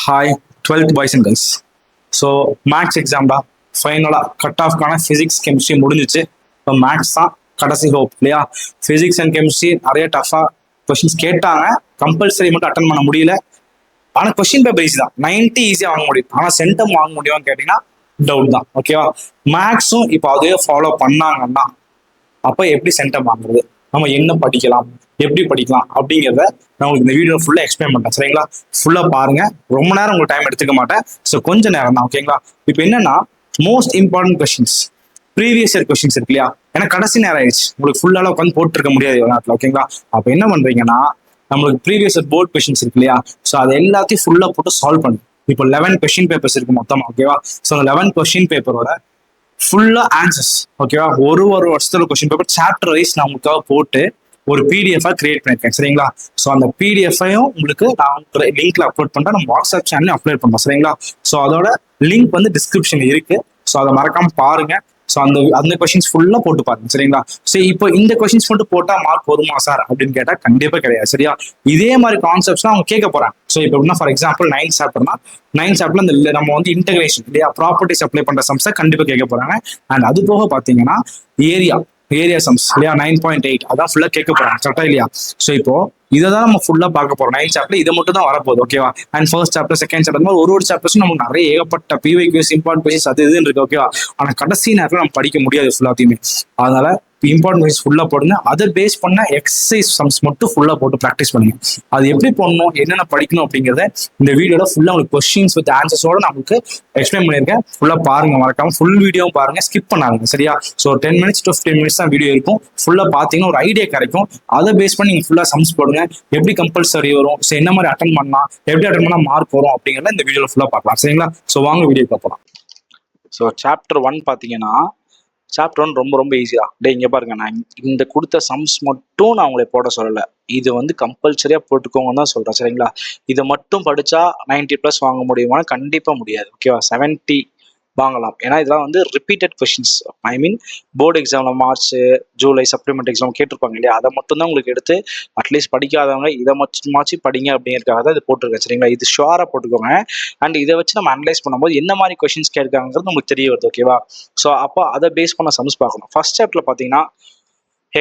Hi 12th boys and girls. So maths எக்ஸாம்டா ஃபைனலாக cut ஆஃப்கான physics chemistry முடிஞ்சிச்சு. இப்போ மேக்ஸ் தான் கடைசி ஹோப் இல்லையா? ஃபிசிக்ஸ் அண்ட் கெமிஸ்ட்ரி நிறைய டஃபாக கொஷின்ஸ் கேட்டாங்க. கம்பல்சரி மட்டும் அட்டன் பண்ண முடியல. ஆனால் கொஸ்டின் பேப்பர் ஈஸி தான், 90 ஈஸியாக வாங்க முடியும். ஆனால் சென்டம் வாங்க முடியும்னு கேட்டிங்கன்னா டவுட் தான். ஓகேவா? மேக்ஸும் இப்போ அதையே ஃபாலோ பண்ணாங்கன்னா அப்போ எப்படி சென்டம் வாங்குறது, நம்ம என்ன படிக்கலாம், எப்படி படிக்கலாம் அப்படிங்கிறத நான் உங்களுக்கு இந்த வீடியோ ஃபுல்லாக எக்ஸ்பிளைன் பண்ணுறேன். சரிங்களா? ஃபுல்லாக பாருங்க. ரொம்ப நேரம் உங்களுக்கு டைம் எடுத்துக்க மாட்டேன். ஸோ கொஞ்சம் நேரம் தான். ஓகேங்களா? இப்போ என்னன்னா most important questions, previous year questions இருக்கு இல்லையா? ஏன்னா கடைசி நேரம் ஆயிடுச்சு, உங்களுக்கு ஃபுல்லாக உட்காந்து போட்டுருக்க முடியாது நாட்டில். ஓகேங்களா? அப்போ என்ன பண்ணுறீங்கன்னா நம்மளுக்கு ப்ரீவியஸ் இயர் போர்ட் கொஸ்டின்ஸ் இருக்கு இல்லையா? ஸோ அது எல்லாத்தையும் ஃபுல்லாக போட்டு சால்வ் பண்ணு. இப்போ 11 கொஸ்டின் பேப்பர்ஸ் இருக்கு மொத்தமாக. ஓகேவா? ஸோ அந்த 11 கொஸ்டின் பேப்பரோட ஃபுல்லா ஆன்சர்ஸ். ஓகேவா? ஒரு வருஷத்துல கொஸ்டின் பேப்பர் சாப்டர் வைஸ் நான் உங்களுக்காக போட்டு ஒரு பிடிஎஃப் கிரியேட் பண்ணிருக்கேன். சரிங்களா? ஸோ அந்த பிடிஎஃப்ஐயும் உங்களுக்கு நான் லிங்க்ல அப்லோட் பண்றேன். நம்ம வாட்ஸ்அப் சேனல்ல அப்லோட் பண்றோம். சரிங்களா? ஸோ அதோட லிங்க் வந்து டிஸ்கிரிப்ஷன் இருக்கு. ஸோ அதை மறக்காம பாருங்க. ஸோ அந்த கொஸ்டின்ஸ் ஃபுல்லா போட்டு பாருங்க. சரிங்களா? சரி, இப்போ இந்த கொஸ்டின்ஸ் மட்டும் போட்டா மார்க் போதுமா சார் அப்படின்னு கேட்டா கண்டிப்பா கிடையாது. சரியா? இதே மாதிரி கான்செப்ட்ஸ் அவங்க கேட்க போறாங்க. ஸோ இப்போ என்ன, ஃபார் எக்ஸாம்பிள் 9th சாப்டர்னா 9th சாப்டர்ல இந்த நம்ம வந்து இன்டகிரேஷன் இல்லையா, ப்ராப்பர்ட்டிஸ் அப்ளை பண்ற சம்ஸை கண்டிப்பா கேட்க போறாங்க. அண்ட் அது போக பாத்தீங்கன்னா ஏரியா சம்ஸ் இல்லையா, 9.8 அதான் ஃபுல்லா கேட்க போறாங்க. கரெக்டா இல்லையா? ஸோ இப்போ இதை தான் நம்ம ஃபுல்லா பார்க்க போறோம். 9th சாப்டர் இதை மட்டும் தான் வரப்போகுது. ஓகேவா? And first chapter, second chapter, மாதிரி ஒரு சாப்டர்ஸும் நமக்கு நிறைய ஏகப்பட்ட பிவைக்யூஸ், இம்பார்ட்டன்ட் கொஸ்டின்ஸ் அது இதுன்னு இருக்கு. ஓகேவா? ஆனா கடைசி நேரத்தில் நம்ம படிக்க முடியாது ஃபுல்லாத்தையுமே. அதனால இம்பார்ட்டன்ட் கொஸ்டின்ஸ் ஃபுல்லா போடுங்க. அதை பேஸ் பண்ண எக்ஸசைஸ் சம்ஸ் மட்டும் ஃபுல்லா போட்டு ப்ராக்டிஸ் பண்ணுங்க. அது எப்படி போடணும், என்னென்ன படிக்கணும் அப்படிங்கிறத இந்த வீடியோல ஃபுல்லா உங்களுக்கு கொஸ்டின்ஸ் வித் ஆன்சர்ஸோட நான் உங்களுக்கு எக்ஸ்பிளைன் பண்ணியிருக்கேன். ஃபுல்லா பாருங்க, மறக்காம ஃபுல் வீடியோவும் பாருங்க, ஸ்கிப் பண்ணாங்க. சரியா? ஸோ 10 minutes to 15 minutes தான் வீடியோ இருக்கும். ஃபுல்லா பாத்தீங்கன்னா ஒரு ஐடியா கிடைக்கும். அதை பேஸ் பண்ணி நீங்க ஃபுல்லா சம்ஸ் போடுங்க. எப்படி கம்பல்சரி வரும், ஸோ என்ன மாதிரி அட்டன் பண்ணலாம், எப்படி அட்டன் பண்ணா மார்க் வரும் அப்படிங்கிறத இந்த வீடியோல ஃபுல்லா பார்க்கலாம். சரிங்களா? ஸோ வாங்க வீடியோ பார்க்கலாம். ஸோ சாப்டர் 1 பார்த்தீங்கன்னா, சாப்டர் 1 ரொம்ப ரொம்ப ஈஸியா. இங்க பாருங்க, நான் இந்த கொடுத்த சம்ஸ் மட்டும் நான் உங்களை போட சொல்லலை. இது வந்து கம்பல்சரியா போட்டுக்கோங்கன்னு தான் சொல்றேன். சரிங்களா? இதை மட்டும் படிச்சா 90+ வாங்க முடியுமான்னு கண்டிப்பா முடியாது. ஓகேவா? 70 வாங்கலாம். ஏன்னா இதெல்லாம் வந்து ரிப்பீட்டட் கொஸ்டின்ஸ். ஐ மீன் போர்டு எக்ஸாம்ல மார்ச், ஜூலை சப்ளிமெண்ட் எக்ஸாம் கேட்டிருப்பாங்க இல்லையா, அதை மட்டும் தான் உங்களுக்கு எடுத்து அட்லீஸ்ட் படிக்காதவங்க இதை மட்டுமாச்சு படிங்க அப்படிங்கிறதுக்காக தான் இது போட்டிருக்கேன். சரிங்களா? இது ஷுவரா போட்டுக்கோங்க. அண்ட் இதை வச்சு நம்ம அனலைஸ் பண்ணும்போது என்ன மாதிரி கொஸ்டின்ஸ் கேட்காங்கிறது உங்களுக்கு தெரிய வருது. ஓகேவா? ஸோ அப்போ அதை பேஸ் பண்ண சம்ஸ் பார்க்கணும். ஃபர்ஸ்ட் சாப்டர்ல பார்த்தீங்கன்னா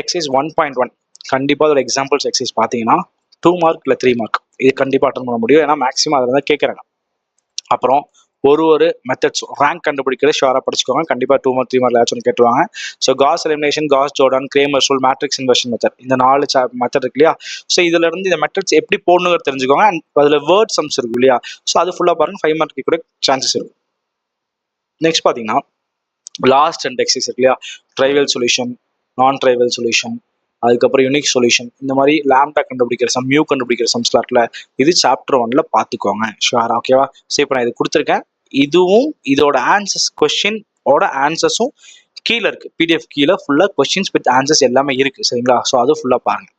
எக்ஸைஸ் 1.1 கண்டிப்பாக அதோட எக்ஸாம்பிள்ஸ் எக்ஸைஸ் பார்த்தீங்கன்னா 2 மார்க் இல்லை 3 மார்க் இது கண்டிப்பாக அட்டன் பண்ண முடியும். ஏன்னா மேக்ஸிமம் அதில் தான் கேட்குறாங்க. அப்புறம் ஒரு மெத்தட்ஸ் ரேங்க் கண்டுபிடிக்கிறது ஷுவரா படிச்சுக்கோங்க. கண்டிப்பா 2 மார்க் 3 மார்க் ஏதாச்சும் கேட்டுருவாங்க. So Gauss elimination, Gauss Jordan, Cramer rule, matrix inversion method, இந்த 4 மெத்தட் இருக்கு இல்லையா? ஸோ இதுல இருந்து இந்த மெத்தட்ஸ் எப்படி போடணுங்கிறது தெரிஞ்சுக்கோங்க. அண்ட் அதுல வேர்ட் சம்ஸ் இருக்கு இல்லையா? ஸோ அது ஃபுல்லா பாருங்க. 5 மார்க் கூட சான்சஸ் இருக்கும். நெக்ஸ்ட் பாத்தீங்கன்னா லாஸ்ட் 2 எக்ஸைஸ் இருக்கு இல்லையா? ட்ரைவல் சொல்யூஷன், நான் ட்ரைவல் சொல்யூஷன், அதுக்கப்புறம் யூனிக் சொல்யூஷன், இந்த மாதிரி லாம்டா கண்டுபிடிக்கிற சம், மியூ கண்டுபிடிக்கிற சம்ஸ் இருக்குல்ல, இது சாப்டர் 1ல பார்த்துக்கோங்க. ஷுவரா? ஓகேவா? ஸோ இப்போ நான் இது கொடுத்துருக்கேன். இதுவும் இதோட ஆன்சர்ஸ், கொஸ்டினோட ஆன்சர்ஸும் கீழே இருக்கு. பிடிஎஃப் கீழே ஃபுல்லா கொஸ்டின்ஸ் வித் ஆன்சர்ஸ் எல்லாமே இருக்கு. சரிங்களா? ஸோ அது ஃபுல்லா பாருங்க.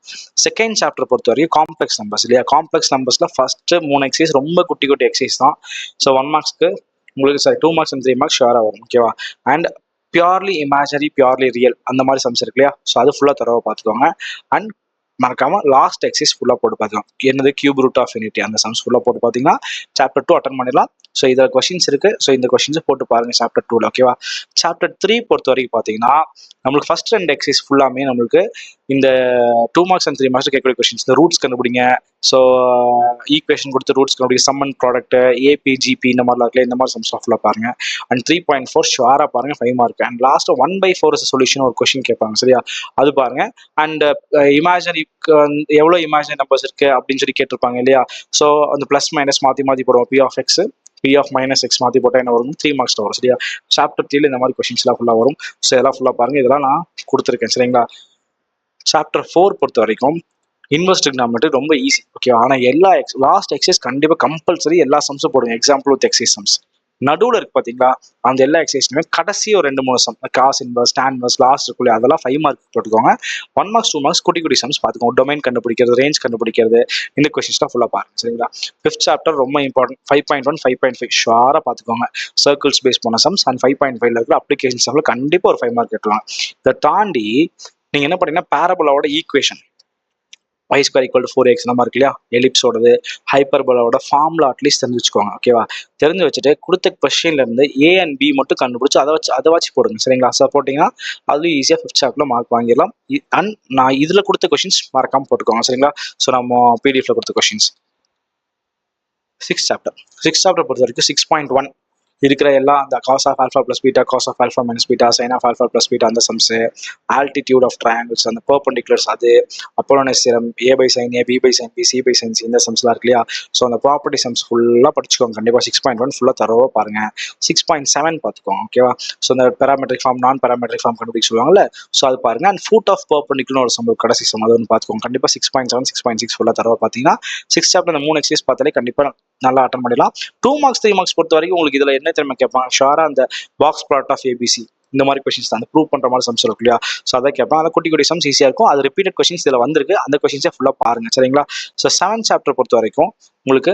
செகண்ட் சாப்டர் பொறுத்த வரைக்கும் காம்ப்ளெக்ஸ் நம்பர்ஸ் இல்லையா? காம்ப்ளெக்ஸ் நம்பர்ஸ்ல ஃபர்ஸ்ட் 3 எக்ஸைஸ் ரொம்ப குட்டி குட்டி எக்ஸைஸ் தான். ஸோ 1 மார்க்ஸ்க்கு உங்களுக்கு 2 மார்க்ஸ் அண்ட் 3 மார்க்ஸ் ஷுவரா வரும். ஓகேவா? And purely imaginary, purely real, அந்த மாதிரி சம்ஸ் இருக்கு இல்லையா? ஸோ அது ஃபுல்லா தரவா பார்த்துக்கோங்க. அண்ட் மறக்காம லாஸ்ட் எக்ஸைஸ் ஃபுல்லா போட்டு பார்த்துக்கலாம். என்னது கியூப் ரூட் ஆஃப் யூனிட்டி, அந்த சம்ஸ் ஃபுல்லா போட்டு பார்த்தீங்கன்னா சாப்டர் 2 அட்டன் பண்ணிடலாம். ஸோ இதில் கொஸ்டின்ஸ் இருக்கு. ஸோ இந்த கொஸ்டின்ஸ் போட்டு பாருங்க சாப்டர் 2ல. ஓகேவா? சாப்டர் 3 பொறுத்த வரைக்கும் பார்த்தீங்கன்னா நம்மளுக்கு ஃபர்ஸ்ட் 2 எக்ஸைஸ் ஃபுல்லாமே நம்மளுக்கு இந்த 2 மார்க்ஸ் அண்ட் 3 மார்க்ஸ் கேட்கக்கூடிய கொஸ்டின்ஸ். இந்த ரூட்ஸ் கண்டுபிடிங்க. ஸோ ஈக்குவேஷன் கொடுத்து ரூட்ஸ் கண்டுபிடிக்க, சம்மன் ப்ராடக்ட், ஏபிஜிபி, இந்த மாதிரிலாம் இருக்குல்ல, இந்த மாதிரி சம்ஸ் ஃபுல்லாக பாருங்க. அண்ட் 3.4 ஷுவரா பாருங்க, 5 மார்க். அண்ட் லாஸ்ட் 1/4 சொல்யூஷன் ஒரு கொஸ்டின் கேட்பாங்க. சரியா? அது பாருங்க. அண்ட் இமேஜினரி எவ்வளோ இமேஜினரி நம்பர்ஸ் இருக்கு அப்படின்னு சொல்லி கேட்டிருப்பாங்க இல்லையா? ஸோ அந்த பிளஸ் மைனஸ் மாற்றி மாற்றி போடுவோம். B of x, b of minus x மாற்றி போட்டால் என்ன வரும்? 3 மார்க்ஸ் வரும். சரியா? சாப்டர் 3ல இந்த மாதிரி கொஸ்டின்ஸ்லாம் ஃபுல்லாக வரும். ஸோ இதெல்லாம் ஃபுல்லாக பாருங்க. இதெல்லாம் நான் கொடுத்துருக்கேன். சரிங்களா? சாப்டர் 4 பொறுத்த வரைக்கும் இன்வெர்ஸ் ட்ரிகனாமெட்ரி ரொம்ப ஈஸி. ஓகே? ஆனால் எல்லா லாஸ்ட் எக்ஸைஸ் கண்டிப்பாக கம்பல்சரி எல்லா சம்ஸும் போடுங்க. எக்ஸாம்பிள் வித் எக்ஸைஸ் சம்ஸ் நடுவில் இருக்கு பார்த்தீங்களா? அந்த எல்லா எக்ஸைஸ்லுமே கடைசி ஒரு 2-3 sum, cos inverse, tan inverse, last இருக்குல்ல, அதெல்லாம் 5 மார்க் போட்டுக்கோங்க. 1 மார்க்ஸ் 2 மார்க்ஸ் குட்டி குட்டி சம்ஸ் பார்த்துக்கோங்க. டொமைன் கண்டுபிடிக்கிறது, ரேஞ்ச் கண்டுபிடிக்கிறது, இந்த கொஸ்டின்ஸ்லாம் ஃபுல்லாக பாருங்க. சரிங்களா? 5th சாப்டர் ரொம்ப இம்பார்ட்டன்ட். 5.1, 5.5 ஷுவரா பார்த்துக்கோங்க. சர்க்கிள்ஸ் பேஸ் பண்ண சம்ஸ். அண்ட் 5.5ல இருக்கிற அப்ளிகேஷன் சம்ல கண்டிப்பாக ஒரு 5 மார்க் கேட்டுருவாங்க. இதை தாண்டி நீங்க என்ன பண்ணீங்கன்னா பேரபோலாவோட equation, y square equal to 4x நம்ம இருக்கு இல்லையா, எலிப்ஸோடது ஹைப்பர்போலாவோட ஃபார்முலா அட்லீஸ்ட் தெரிஞ்சு வச்சுக்கோங்க. ஓகேவா, தெரிஞ்சு வச்சுட்டு கொடுத்த கொஸ்டின்ல இருந்து ஏ அண்ட் பி மட்டும் கண்டுபிடிச்சு அதை வச்சு போடுங்க. சரிங்களா, சப்போர்ட்டிங்கா அதுவும் ஈஸியாக 5th சாப்டர்ல மார்க் வாங்கிடலாம். அண்ட் நான் இதில் கொடுத்த கொஸ்டின்ஸ் மறக்காம போட்டுக்கோங்க. சரிங்களா, ஸோ நம்ம பிடிஎஃப்ல கொடுத்த கொஸ்டின்ஸ் 6th சாப்டர் பொறுத்த வரைக்கும் 6.1 இருக்கிற எல்லா அந்த cos of alpha plus beta, cos of alpha minus beta, sine of alpha plus beta அந்த சம்ஸு, ஆல்டிடியூட் ஆஃப் ட்ரையாங்கிள்ஸ் அந்த பெர்பெண்டிகுலர்ஸ் அது, Apollonius theorem, a by sine a, b by sine b, c by sine c, இந்த சம்ஸ்லாம் இருக்கு இல்லையா. So அந்த property sums ஃபுல்லாக படிச்சுக்கோங்க. கண்டிப்பாக 6.1 ஃபுல்லாக தரவா பாருங்க. 6.7 பார்த்துக்கோங்க. ஓகேவா, ஸோ அந்த பேராமெட்ரிக் ஃபார்ம் நான் பேராமெட்ரிக் ஃபார்ம் கண்டுபிடிக்க சொல்லுவாங்கல்ல, ஸோ அது பாருங்க. அண்ட் ஃபுட் ஆஃப் பெர்பெண்டிகுலர் ஒரு சம் கடைசி சம் அது ஒன்று பார்த்துக்கோங்க. கண்டிப்பாக 6.7 6.6 ஃபுல்லாக தரவா பார்த்தீங்கன்னா 6th சாப்டர் அந்த 3 எக்ஸசைஸ் பார்த்தாலே கண்டிப்பாக நல்லா அட்டன் பண்ணிடலாம். 2 மார்க்ஸ் 3 மார்க்ஸ் பொறுத்த வரைக்கும் உங்களுக்கு இதில் என்ன திறமை கேட்பாங்க, ஷாரா அந்த பாக்ஸ் ப்ராடக்ட் ஆஃப் ஏபிசி இந்த மாதிரி கொஸ்டின்ஸ் தான், அந்த ப்ரூவ் பண்ற மாதிரி சம்ஸ் இருக்கு இல்லையா. ஸோ அதை கேட்பாங்க. அதை குட்டி குட்டி சம்ஸ் ஈஸியாக இருக்கும். அது ரிப்பீட்டட் கொஸ்டின்ஸ் இதில் வந்திருக்கு. அந்த கொஸ்டின்ஸை ஃபுல்லாக பாருங்க. சரிங்களா, ஸோ 7th சாப்டர் பொறுத்த வரைக்கும் உங்களுக்கு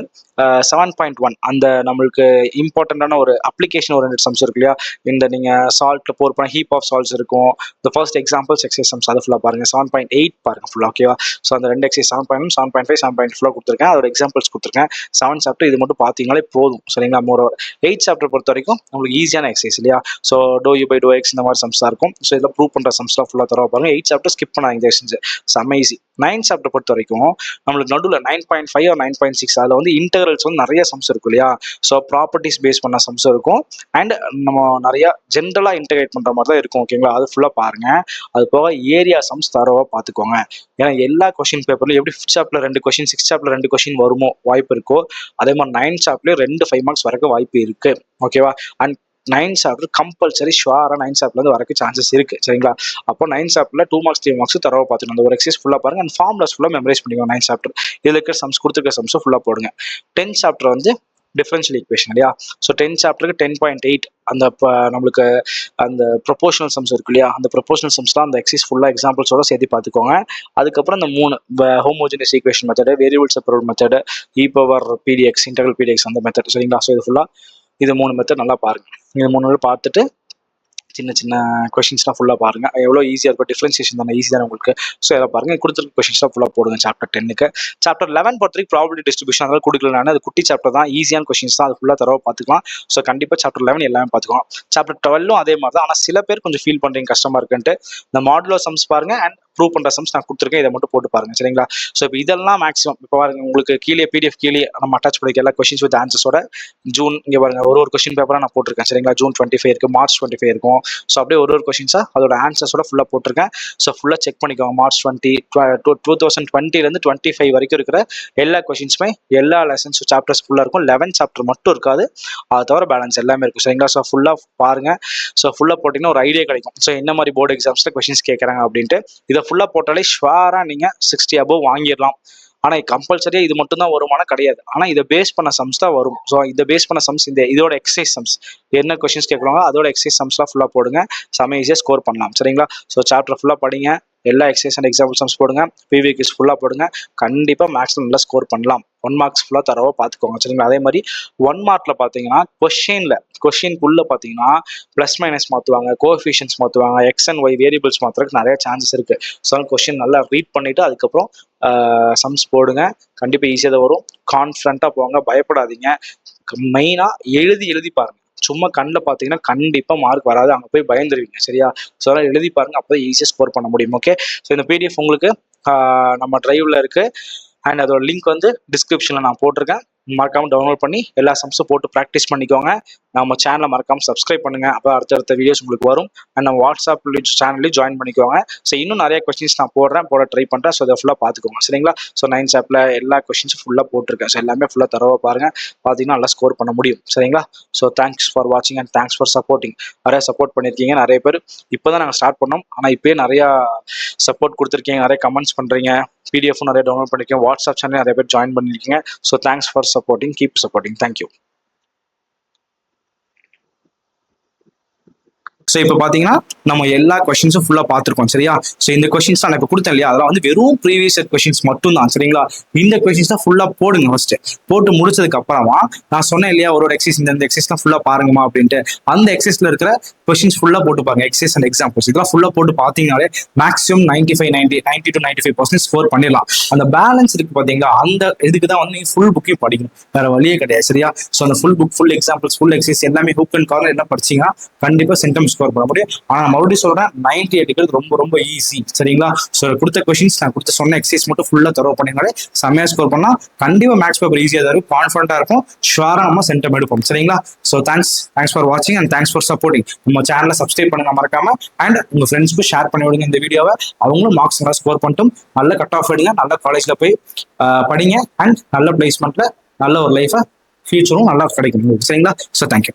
7.1 அந்த நம்மளுக்கு இம்பார்ட்டண்டான ஒரு அப்ளிகேஷன் ஒரு சம்ஸ் இருக்கு இல்லையா. இந்த நீங்கள் சால்ட்டில் போர் பண்ண ஹீப் ஆஃப் சால்ட்ஸ் இருக்கும். இந்த ஃபர்ஸ்ட் எக்ஸாம்பிள்ஸ் எக்ஸைஸ் சம்ஸ் அதை ஃபுல்லாக பாருங்க. 7.8 பாருங்க ஃபுல்லாக. ஓகேவா, ஸோ அந்த 2 எக்ஸைஸ் 7.1 7.5 7.5 ஃபுல்லாக கொடுத்துருக்கேன். அதோட எக்ஸாம்பிள்ஸ் கொடுத்துருக்கேன். 7th சாப்டர் இது மட்டும் பார்த்தீங்களே போதும். சரிங்களா, மோர் ஓவர் 8th சாப்டர் பொறுத்த வரைக்கும் உங்களுக்கு ஈஸியான எக்ஸைஸ் இல்லையா. So d u by d x இந்த மாதிரி சம்ஸாக இருக்கும். ஸோ இதில் ப்ரூவ் பண்ணுற சம்ஸ்லாம் ஃபுல்லாக தர பாருங்க. 8th சாப்டர் ஸ்கிப் பண்ணாங்க தயவு செஞ்சு, செம்ம ஈஸி. 9th சாப்டர் பொறுத்த வரைக்கும் நம்மளுக்கு நடுவில் 9.5 or 9.6 அதில் வந்து இன்டெகிரல்ஸ் வந்து நிறைய சம்ஸ் இருக்கும் இல்லையா. ஸோ ப்ராப்பர்ட்டிஸ் பேஸ் பண்ண சம்ஸ் இருக்கும். அண்ட் நம்ம நிறைய ஜென்ரலாக இன்டெகிரேட் பண்ணுற மாதிரி தான் இருக்கும். ஓகேங்களா, அது ஃபுல்லாக பாருங்க. அது போக ஏரியா சம்ஸ் தரவா பார்த்துக்கோங்க. ஏன்னா எல்லா கொஸ்டின் பேப்பர்லையும் எப்படி 5th chapter 2 question 6th chapter 2 question வருமோ வாய்ப்பு இருக்கோ, அதே மாதிரி 9th சாப்டர்லேயும் 2 5 மார்க்ஸ் வரைக்கும் வாய்ப்பு இருக்கு. ஓகேவா, அண்ட் 9th சாப்டர் கம்பல்சரி ஷுவரா 9th சாப்டர்லேருந்து வரக்கு சான்சஸ் இருக்கு. சரிங்களா, அப்போ 9th சாப்டர்ல 2 மார்க்ஸ் 3 மார்க்ஸ் தரவா பார்த்துக்கணும். அந்த ஒரு எக்ஸைஸ் ஃபுல்லாக பாருங்க. அண்ட் ஃபார்முலாஸ் ஃபுல்லாக மெமரைஸ் பண்ணிக்கோங்க. 9th சாப்டர் இதில் இருக்கிற சம்ஸ் கொடுத்துருக்க சம்ஸ் ஃபுல்லாக போடுங்க. 10th சாப்டர் வந்து டிஃபரன்ஷியல் ஈக்குவேஷன் இல்லையா. ஸோ 10th சாப்டருக்கு 10.8 அந்த நம்மளுக்கு அந்த ப்ரொபோஷனல் சம்ஸ் இருக்கு இல்லையா. அந்த ப்ரொபோஷனல் சம்ஸ்லாம் அந்த எக்ஸைஸ் ஃபுல்லாக எக்ஸாம்பிள்ஸோட சேர்த்து பார்த்துக்கோங்க. அதுக்கப்புறம் அந்த 3 homogeneous equation method, variable separable method, e power P dx, integral P dx அந்த மெத்தட். சரிங்களா, ஸோ இது ஃபுல்லாக இது 3 மெத்தட் நல்லா பாருங்க. இது 3 பார்த்துட்டு சின்ன சின்ன கொஸ்டின்ஸ்லாம் ஃபுல்லாக பாருங்க. எவ்வளோ ஈஸியாக இருக்கும், டிஃபரன்சியேஷன் தானே ஈஸி தானே உங்களுக்கு. ஸோ எதை பாருங்க. கொடுத்துருக்க கொஸ்டின்ஸ்லாம் ஃபுல்லாக போடுங்க. சாப்டர் 10க்கு. சாப்டர் 11 பொறுத்தவரைக்கும் ப்ராபபிலிட்டி டிஸ்ட்ரிபியூஷன் அதெல்லாம் கொடுக்கல. அது குட்டி சாப்டர் தான், ஈஸியான கொஸ்டின்ஸ் தான், அது ஃபுல்லாக தரவா பார்த்துக்கலாம். ஸோ கண்டிப்பாக சாப்டர் 11 எல்லாமே பார்த்துக்கலாம். சாப்டர் 12 அதே மாதிரி தான். ஆனால் சில பேர் கொஞ்சம் ஃபீல் பண்ணுறீங்க கஷ்டமா இருக்குன்ட்டு இந்த மாடுலோ சம்ஸ் பாருங்க. அண்ட் ப்ரூவ் பண்ணுற சம்ஸ் நான் கொடுத்துருக்கேன், இதை மட்டும் போட்டு பாருங்க. சரிங்களா, ஸோ இப்போ இதெல்லாம் மேக்ஸிமம் இப்போ பாருங்க உங்களுக்கு கீழே பிடிஎஃப் கீழே நம்ம அட்டாச் பண்ணிக்க எல்லா கொஸ்டின்ஸ் வித் ஆன்சர்ஸோட ஜூன் இங்கே பாருங்க ஒரு கொஸ்டின் பேப்பராக நான் போட்டிருக்கேன். சரிங்களா, ஜூன் 25 இருக்கு, மார்ச் 25 இருக்கும். ஸோ அப்படியே ஒரு கொஸ்டின்ஸாக அதோட ஆன்சர்ஸோட ஃபுல்லாக போட்டிருக்கேன். ஸோ ஃபுல்லாக செக் பண்ணிக்கோங்க. மார்ச் 2020 25 வரைக்கும் இருக்கிற எல்லா கொஸ்டின்ஸுமே எல்லா லெசன்ஸ் சாப்டர்ஸ் ஃபுல்லாக இருக்கும். 11th சாப்டர் மட்டும் இருக்காது, அதை தவிர பேலன்ஸ் எல்லாமே இருக்கும். சரிங்களா, ஸோ ஃபுல்லாக பாருங்க. ஸோ ஃபுல்லாக போட்டிங்கன்னா ஒரு ஐடியா கிடைக்கும். ஸோ என்ன மாதிரி போர்டு எக்ஸாம்ஸில் கொஸ்டின்ஸ் கேட்குறாங்க அப்படின்ட்டு. இதை ஃபுல்லாக போட்டாலே ஷுவராக நீங்கள் 60 above வாங்கிடலாம். ஆனால் கம்பல்சரியாக இது மட்டும் தான் வருமானம் கிடையாது. ஆனால் இதை பேஸ் பண்ண சம்ஸ் தான் வரும். ஸோ இதை பேஸ் பண்ண சம்ஸ் இதோட எக்ஸசைஸ் சம்ஸ் என்ன கொஸ்டின்ஸ் கேட்குறாங்க அதோட எக்ஸசைஸ் சம்ஸ்லாம் ஃபுல்லாக போடுங்க. செம ஈஸியாக ஸ்கோர் பண்ணலாம். சரிங்களா, ஸோ சாப்டர் ஃபுல்லாக படிங்க. எல்லா எக்ஸசைஸ் அண்ட் எக்ஸாம்பிள் சம்ஸ் போடுங்க. பிவிக்யூஸ் ஃபுல்லாக போடுங்க. கண்டிப்பாக மேக்ஸில் நல்லா ஸ்கோர் பண்ணலாம். 1 மார்க்ஸ் ஃபுல்லாக தரவா பார்த்துக்கோங்க. சரிங்களா, அதே மாதிரி 1 மார்க்கில் பார்த்தீங்கன்னா கொஸ்டின்குள்ளே பார்த்தீங்கன்னா ப்ளஸ் மைனஸ் மாற்றுவாங்க, கோஎஃபிஷியன்ஸ் மாற்றுவாங்க, எக்ஸ் அண்ட் ஒய் வேரியபிள்ஸ் மாற்றுறதுக்கு நிறைய சான்சஸ் இருக்குது. ஸோ கொஸ்டின் நல்லா ரீட் பண்ணிவிட்டு அதுக்கப்புறம் சம்ஸ் போடுங்க. கண்டிப்பாக ஈஸியாக தான் வரும். கான்ஃபிடண்ட்டாக போங்க, பயப்படாதீங்க. மெயினாக எழுதி பாருங்க. சும்மா கண்ணில் பார்த்தீங்கன்னா கண்டிப்பாக மார்க் வராது, அங்கே போய் பயந்துருவீங்க. சரியா, ஸோ அதெல்லாம் எழுதி பாருங்க, அப்போ ஈஸியாக ஸ்கோர் பண்ண முடியும். ஓகே, ஸோ இந்த பிடிஎஃப் உங்களுக்கு நம்ம டிரைவில் இருக்குது. அண்ட் அதோட லிங்க் வந்து டிஸ்கிரிப்ஷனில் நான் போட்டிருக்கேன். மறக்காமல் டவுன்லோட் பண்ணி எல்லா சம்ஸும் போட்டு ப்ராக்டிஸ் பண்ணிக்கோங்க. நம்ம சேனலை மறக்காமல் சப்ஸ்கிரைப் பண்ணுங்க, அப்போ அடுத்தடுத்த வீடியோஸ் உங்களுக்கு வரும். அண்ட் நம்ம வாட்ஸ்அப் சேனல்லையும் ஜாயின் பண்ணிக்கோங்க. ஸோ இன்னும் நிறைய கொஸ்டின்ஸ் நான் போட ட்ரை பண்ணுறேன். ஸோ அதை ஃபுல்லாக பார்த்துக்கோங்க. சரிங்களா, ஸோ 9th சாப்டர்ல எல்லா கொஸ்டின்ஸும் ஃபுல்லாக போட்டிருக்கேன். ஸோ எல்லாமே ஃபுல்லாக தரவா பாருங்க, பார்த்தீங்கன்னா நல்லா ஸ்கோர் பண்ண முடியும். சரிங்களா, ஸோ தேங்க்ஸ் ஃபார் வாட்சிங் அண்ட் தேங்க்ஸ் ஃபார் சப்போர்ட்டிங். நிறைய சப்போர்ட் பண்ணியிருக்கீங்க. நிறைய பேர் இப்போ தான் நாங்கள் ஸ்டார்ட் பண்ணோம், ஆனால் இப்போயே நிறையா சப்போர்ட் கொடுத்துருக்கீங்க, நிறைய கமெண்ட்ஸ் பண்ணுறீங்க, பிடிஎஃப் நிறைய டவுன்லோட் பண்ணிருக்கீங்க, வாட்ஸ்அப் சேனல் நிறைய பேர் ஜாயின் பண்ணியிருக்கீங்க. So thanks for supporting, keep supporting. Thank you. So இப்போ பார்த்தீங்கன்னா நம்ம எல்லா கொஸ்டின்ஸும் ஃபுல்லாக பார்த்துருக்கோம் சரியா. ஸோ இந்த கொஸ்டின்ஸ் நான் இப்போ கொடுத்தேன் இல்லையா, அதெல்லாம் வந்து வெறும் ப்ரீவியஸ் கொஸ்டின்ஸ் மட்டும் தான் சரிங்களா. இந்த கொஸ்டின்ஸ் தான் ஃபுல்லாக போடுங்க ஃபர்ஸ்ட். போட்டு முடிச்சதுக்கு அப்புறமா நான் சொன்னேன் இல்லையா ஒரு எக்ஸசைஸ் இந்த எக்ஸசைஸ் தான் ஃபுல்லாக பாருங்கம்மா அப்படின்ட்டு, அந்த எக்ஸசைஸ்ல இருக்கிற கொஸ்டின்ஸ் ஃபுல்லாக போட்டு பாருங்க. எக்ஸசைஸ் அண்ட் எக்ஸாம்பிள்ஸ் இதெல்லாம் ஃபுல்லாக போட்டு பார்த்தீங்கனாலே மேக்ஸிமம் 90 to 95% ஸ்கோர் பண்ணிடலாம். அந்த பேலன்ஸ் இருக்கு பார்த்தீங்களா, அந்த இதுக்கு தான் வந்து நீங்கள் ஃபுல் புக்கையும் படிக்கணும், வேற வழியே கிடையாது சரியா. ஸோ அந்த full book, full examples, full exercise எல்லாமே ஹூக் அண்ட் கார்னர் என்ன படிச்சீங்கன்னா கண்டிப்பாக சென்டம் ஸ்கோர் பண்ண முடியும். ஆனால் மறுபடியும் சொல்றேன் 90 எடுக்கிறது ரொம்ப ரொம்ப ஈஸி சரிங்களா. ஸோ கொடுத்த கொஸ்டின்ஸ் நான் கொடுத்த சொன்ன எக்ஸசைஸ் மட்டும் ஃபுல்லாக தரவு பண்ணிங்கனாலே செம்மையா ஸ்கோர் பண்ணா கண்டிப்பாக மேக்ஸ் பேப்பர் ஈஸியாக தான் இருக்கும், கான்ஃபிடண்டா இருக்கும், ஷுவரா நம்ம சென்டம் எடுப்போம் சரிங்களா. ஸோ தேங்க்ஸ் ஃபார் வாட்சிங் அண்ட் தேங்க்ஸ் ஃபார் சப்போர்ட்டிங். நம்ம சேனலை சப்ஸ்கிரைப் பண்ணுங்க மறக்காம, அண்ட் உங்க ஃப்ரெண்ட்ஸ்க்கு ஷேர் பண்ணி விடுங்க இந்த வீடியோவை. அவங்களும் மார்க்ஸ் நல்லா ஸ்கோர் பண்ணிட்டும் நல்ல கட் ஆஃப் எடுங்க, நல்ல காலேஜ்ல போய் படிங்க, அண்ட் நல்ல பிளேஸ்மெண்ட்ல நல்ல ஒரு லைஃபை ஃபியூச்சரும் நல்லா கிடைக்கும் சரிங்களா. So thank you.